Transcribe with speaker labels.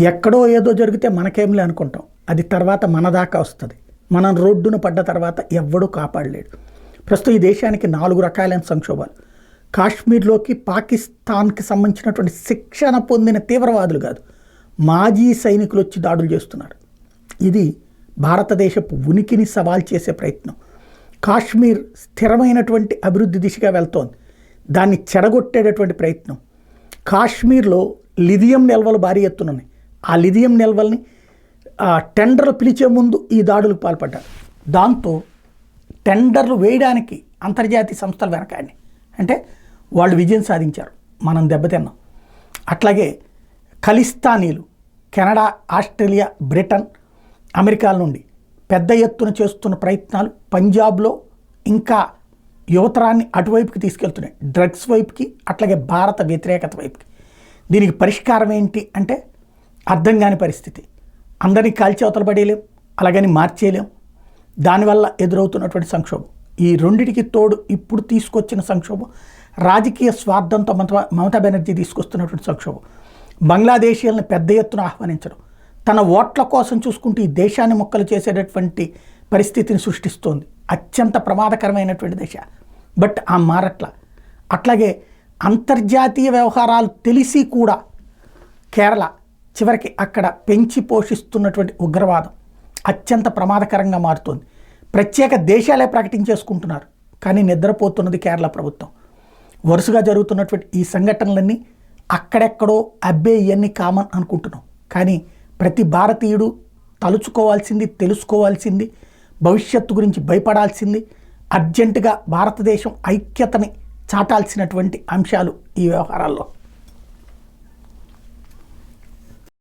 Speaker 1: ఎక్కడో ఏదో జరిగితే మనకేంలే అనుకుంటాం, అది తర్వాత మన దాకా వస్తుంది. మనం రోడ్డున పడ్డ తర్వాత ఎవ్వడూ కాపాడలేడు. ప్రస్తుతం ఈ దేశానికి 4 రకాలైన సంక్షోభాలు. కాశ్మీర్లోకి పాకిస్తాన్కి సంబంధించినటువంటి శిక్షణ పొందిన తీవ్రవాదులు కాదు, మాజీ సైనికులు వచ్చి దాడులు చేస్తున్నారు. ఇది భారతదేశపు ఉనికిని సవాల్ చేసే ప్రయత్నం. కాశ్మీర్ స్థిరమైనటువంటి అభివృద్ధి దిశగా వెళ్తోంది, దాన్ని చెడగొట్టేటటువంటి ప్రయత్నం. కాశ్మీర్లో లిథియం నిల్వలు భారీ ఎత్తునున్నాయి. ఆ లిథియం నిల్వల్ని టెండర్లు పిలిచే ముందు ఈ దాడులకు పాల్పడ్డారు. దాంతో టెండర్లు వేయడానికి అంతర్జాతీయ సంస్థలు వెనకాడిని, అంటే వాళ్ళు విజయం సాధించారు, మనం దెబ్బతిన్నాం. అట్లాగే ఖలిస్తానీలు కెనడా, ఆస్ట్రేలియా, బ్రిటన్, అమెరికాల నుండి పెద్ద ఎత్తున చేస్తున్న ప్రయత్నాలు పంజాబ్లో ఇంకా యువతరాన్ని అటువైపుకి తీసుకెళ్తున్నాయి, డ్రగ్స్ వైపుకి, అట్లాగే భారత వ్యతిరేకత వైపుకి. దీనికి పరిష్కారం ఏంటి అంటే అర్థం కాని పరిస్థితి. అందరినీ కాల్చి అవతల పడేయలేం, అలాగని మార్చేయలేం. దానివల్ల ఎదురవుతున్నటువంటి సంక్షోభం, ఈ రెండిటికి తోడు ఇప్పుడు తీసుకొచ్చిన సంక్షోభం రాజకీయ స్వార్థంతో మమతా బెనర్జీ తీసుకొస్తున్నటువంటి సంక్షోభం. బంగ్లాదేశీయులను పెద్ద ఎత్తున ఆహ్వానించడం, తన ఓట్ల కోసం చూసుకుంటూ ఈ దేశాన్ని ముక్కలు చేసేటటువంటి పరిస్థితిని సృష్టిస్తోంది. అత్యంత ప్రమాదకరమైనటువంటి దశ. బట్ ఆ మారట్ల. అట్లాగే అంతర్జాతీయ వ్యవహారాలు తెలిసి కూడా కేరళ చివరికి అక్కడ పెంచి పోషిస్తున్నటువంటి ఉగ్రవాదం అత్యంత ప్రమాదకరంగా మారుతోంది. ప్రత్యేక దేశాలే ప్రకటించేసుకుంటున్నారు, కానీ నిద్రపోతున్నది కేరళ ప్రభుత్వం. వరుసగా జరుగుతున్నటువంటి ఈ సంఘటనలన్నీ అక్కడెక్కడో అబ్బే ఇవన్నీ కామన్ అనుకుంటున్నాం, కానీ ప్రతి భారతీయుడు తలుచుకోవాల్సింది, తెలుసుకోవాల్సింది, భవిష్యత్తు గురించి భయపడాల్సింది, అర్జెంటుగా భారతదేశం ఐక్యతని చాటాల్సినటువంటి అంశాలు ఈ వ్యవహారాల్లో.